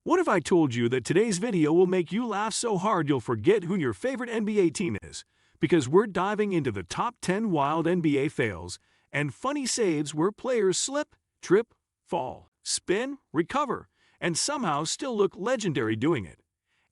What if I told you that today's video will make you laugh so hard you'll forget who your favorite NBA team is? Because we're diving into the top 10 wild NBA fails and funny saves where players slip, trip, fall, spin, recover, and somehow still look legendary doing it.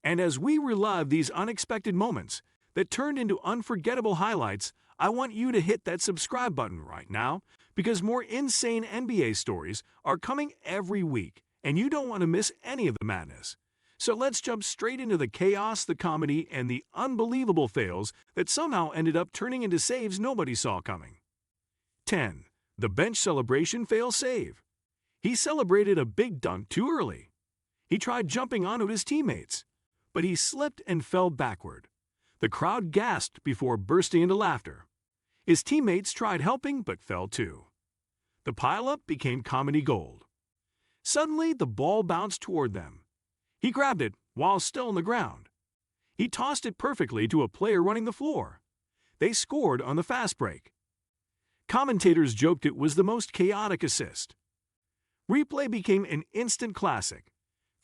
And as we relive these unexpected moments that turned into unforgettable highlights, I want you to hit that subscribe button right now because more insane NBA stories are coming every week, and you don't want to miss any of the madness. So let's jump straight into the chaos, the comedy, and the unbelievable fails that somehow ended up turning into saves nobody saw coming. 10. The bench celebration fail save. He celebrated a big dunk too early. He tried jumping onto his teammates, but he slipped and fell backward. The crowd gasped before bursting into laughter. His teammates tried helping but fell too. The pileup became comedy gold. Suddenly, the ball bounced toward them. He grabbed it while still on the ground. He tossed it perfectly to a player running the floor. They scored on the fast break. Commentators joked it was the most chaotic assist. Replay became an instant classic.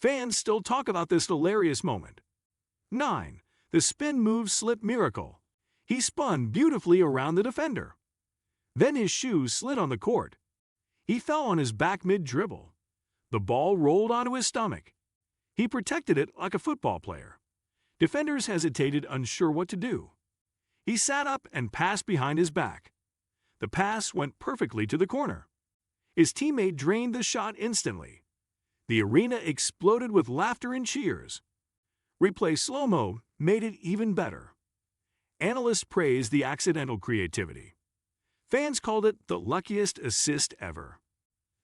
Fans still talk about this hilarious moment. 9. The spin move slip miracle. He spun beautifully around the defender. Then his shoes slid on the court. He fell on his back mid-dribble. The ball rolled onto his stomach. He protected it like a football player. Defenders hesitated, unsure what to do. He sat up and passed behind his back. The pass went perfectly to the corner. His teammate drained the shot instantly. The arena exploded with laughter and cheers. Replay slow-mo made it even better. Analysts praised the accidental creativity. Fans called it the luckiest assist ever.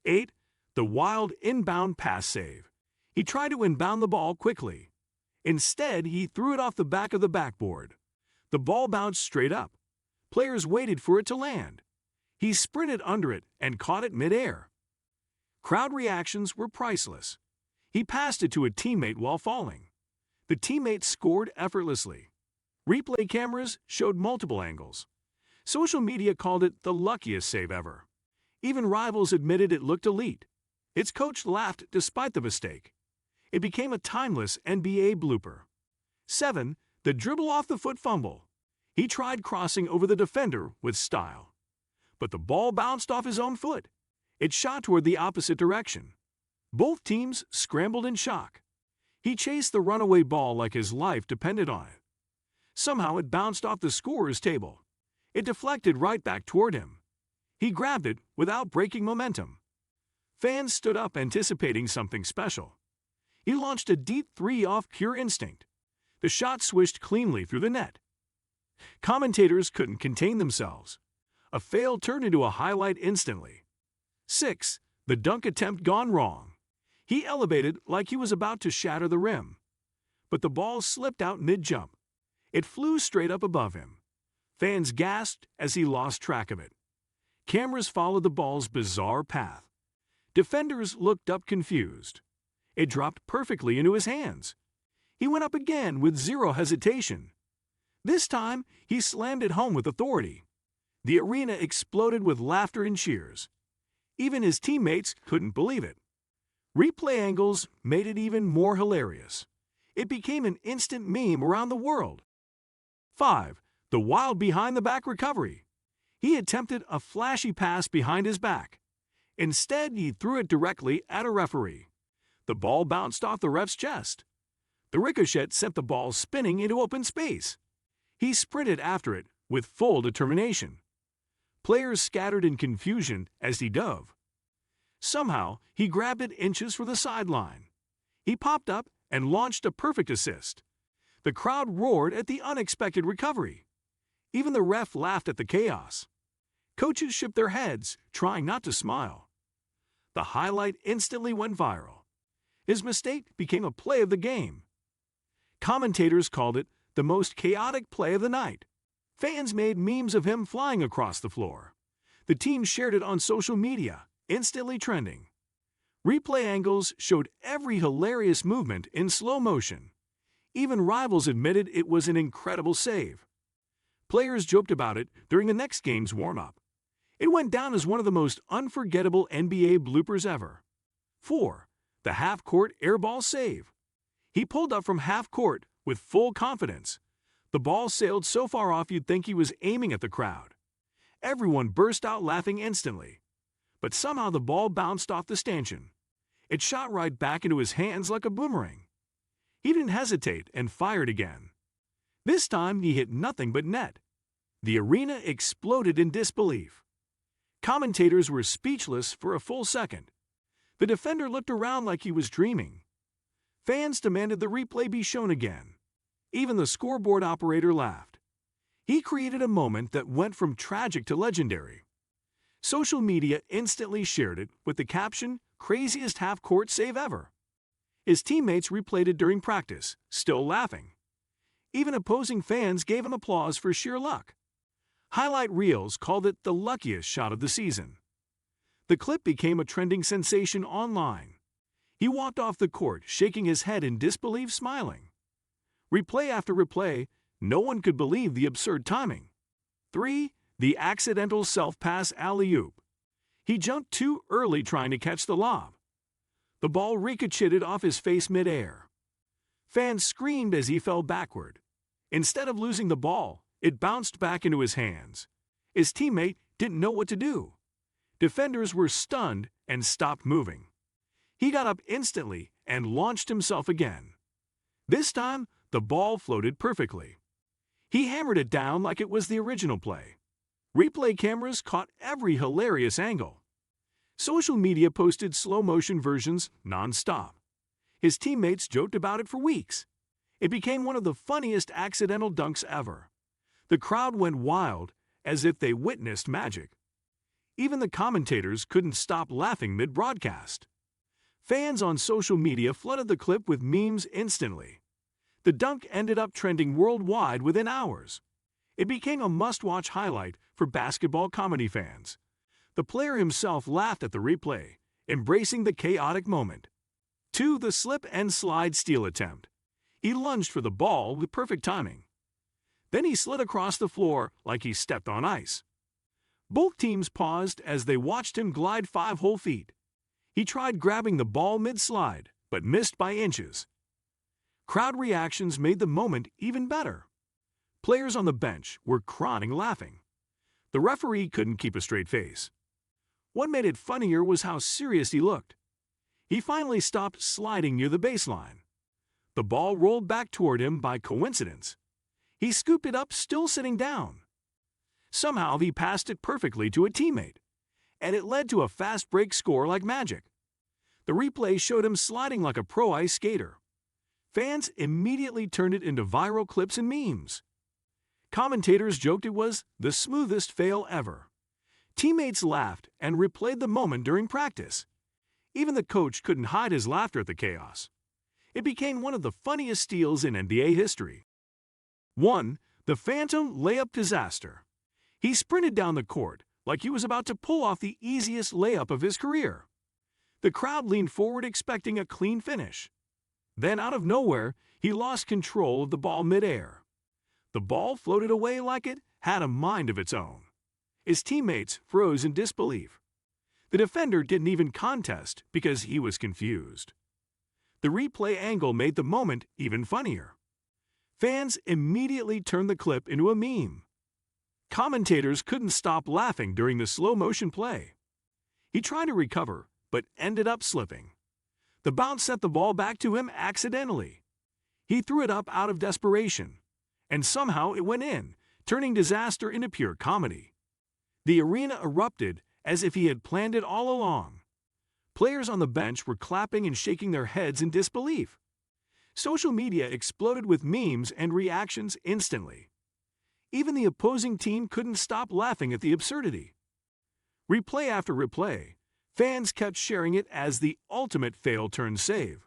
8. The wild inbound pass save. He tried to inbound the ball quickly. Instead, he threw it off the back of the backboard. The ball bounced straight up. Players waited for it to land. He sprinted under it and caught it midair. Crowd reactions were priceless. He passed it to a teammate while falling. The teammate scored effortlessly. Replay cameras showed multiple angles. Social media called it the luckiest save ever. Even rivals admitted it looked elite. Its coach laughed despite the mistake. It became a timeless NBA blooper. 7. The dribble off the foot fumble. He tried crossing over the defender with style. But the ball bounced off his own foot. It shot toward the opposite direction. Both teams scrambled in shock. He chased the runaway ball like his life depended on it. Somehow it bounced off the scorer's table. It deflected right back toward him. He grabbed it without breaking momentum. Fans stood up anticipating something special. He launched a deep three off pure instinct. The shot swished cleanly through the net. Commentators couldn't contain themselves. A fail turned into a highlight instantly. 6. The dunk attempt gone wrong. He elevated like he was about to shatter the rim. But the ball slipped out mid-jump. It flew straight up above him. Fans gasped as he lost track of it. Cameras followed the ball's bizarre path. Defenders looked up confused. It dropped perfectly into his hands. He went up again with zero hesitation. This time, he slammed it home with authority. The arena exploded with laughter and cheers. Even his teammates couldn't believe it. Replay angles made it even more hilarious. It became an instant meme around the world. 5. The wild behind-the-back recovery. He attempted a flashy pass behind his back. Instead, he threw it directly at a referee. The ball bounced off the ref's chest. The ricochet sent the ball spinning into open space. He sprinted after it with full determination. Players scattered in confusion as he dove. Somehow, he grabbed it inches from the sideline. He popped up and launched a perfect assist. The crowd roared at the unexpected recovery. Even the ref laughed at the chaos. Coaches shook their heads, trying not to smile. The highlight instantly went viral. His mistake became a play of the game. Commentators called it the most chaotic play of the night. Fans made memes of him flying across the floor. The team shared it on social media, instantly trending. Replay angles showed every hilarious movement in slow motion. Even rivals admitted it was an incredible save. Players joked about it during the next game's warm-up. It went down as one of the most unforgettable NBA bloopers ever. 4. the half-court airball save. He pulled up from half-court with full confidence. The ball sailed so far off you'd think he was aiming at the crowd. Everyone burst out laughing instantly. But somehow the ball bounced off the stanchion. It shot right back into his hands like a boomerang. He didn't hesitate and fired again. This time he hit nothing but net. The arena exploded in disbelief. Commentators were speechless for a full second. The defender looked around like he was dreaming. Fans demanded the replay be shown again. Even the scoreboard operator laughed. He created a moment that went from tragic to legendary. Social media instantly shared it with the caption, "Craziest half-court save ever." His teammates replayed it during practice, still laughing. Even opposing fans gave him applause for sheer luck. Highlight reels called it the luckiest shot of the season. The clip became a trending sensation online. He walked off the court, shaking his head in disbelief, smiling. Replay after replay, no one could believe the absurd timing. 3. The accidental self-pass alley-oop. He jumped too early trying to catch the lob. The ball ricocheted off his face mid-air. Fans screamed as he fell backward. Instead of losing the ball, it bounced back into his hands. His teammate didn't know what to do. Defenders were stunned and stopped moving. He got up instantly and launched himself again. This time, the ball floated perfectly. He hammered it down like it was the original play. Replay cameras caught every hilarious angle. Social media posted slow-motion versions non-stop. His teammates joked about it for weeks. It became one of the funniest accidental dunks ever. The crowd went wild, as if they witnessed magic. Even the commentators couldn't stop laughing mid-broadcast. Fans on social media flooded the clip with memes instantly. The dunk ended up trending worldwide within hours. It became a must-watch highlight for basketball comedy fans. The player himself laughed at the replay, embracing the chaotic moment. 2. The slip and slide steal attempt. He lunged for the ball with perfect timing. Then he slid across the floor like he stepped on ice. Both teams paused as they watched him glide 5 whole feet. He tried grabbing the ball mid-slide, but missed by inches. Crowd reactions made the moment even better. Players on the bench were crying laughing. The referee couldn't keep a straight face. What made it funnier was how serious he looked. He finally stopped sliding near the baseline. The ball rolled back toward him by coincidence. He scooped it up still sitting down. Somehow he passed it perfectly to a teammate, and it led to a fast break score like magic. The replay showed him sliding like a pro ice skater. Fans immediately turned it into viral clips and memes. Commentators joked it was the smoothest fail ever. Teammates laughed and replayed the moment during practice. Even the coach couldn't hide his laughter at the chaos. It became one of the funniest steals in NBA history. 1. The Phantom Layup Disaster. He sprinted down the court like he was about to pull off the easiest layup of his career. The crowd leaned forward expecting a clean finish. Then, out of nowhere, he lost control of the ball midair. The ball floated away like it had a mind of its own. His teammates froze in disbelief. The defender didn't even contest because he was confused. The replay angle made the moment even funnier. Fans immediately turned the clip into a meme. Commentators couldn't stop laughing during the slow-motion play. He tried to recover, but ended up slipping. The bounce sent the ball back to him accidentally. He threw it up out of desperation, and somehow it went in, turning disaster into pure comedy. The arena erupted as if he had planned it all along. Players on the bench were clapping and shaking their heads in disbelief. Social media exploded with memes and reactions instantly. Even the opposing team couldn't stop laughing at the absurdity. Replay after replay, fans kept sharing it as the ultimate fail-turned-save.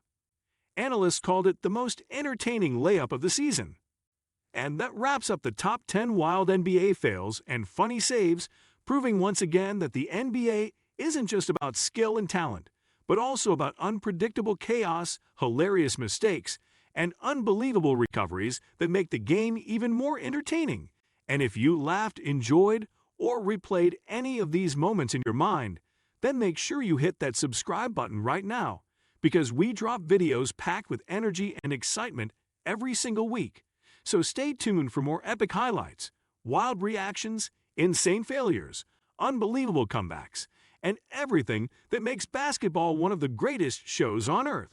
Analysts called it the most entertaining layup of the season. And that wraps up the top 10 wild NBA fails and funny saves, proving once again that the NBA isn't just about skill and talent, but also about unpredictable chaos, hilarious mistakes, and unbelievable recoveries that make the game even more entertaining. And if you laughed, enjoyed, or replayed any of these moments in your mind, then make sure you hit that subscribe button right now, because we drop videos packed with energy and excitement every single week. So stay tuned for more epic highlights, wild reactions, insane failures, unbelievable comebacks, and everything that makes basketball one of the greatest shows on earth.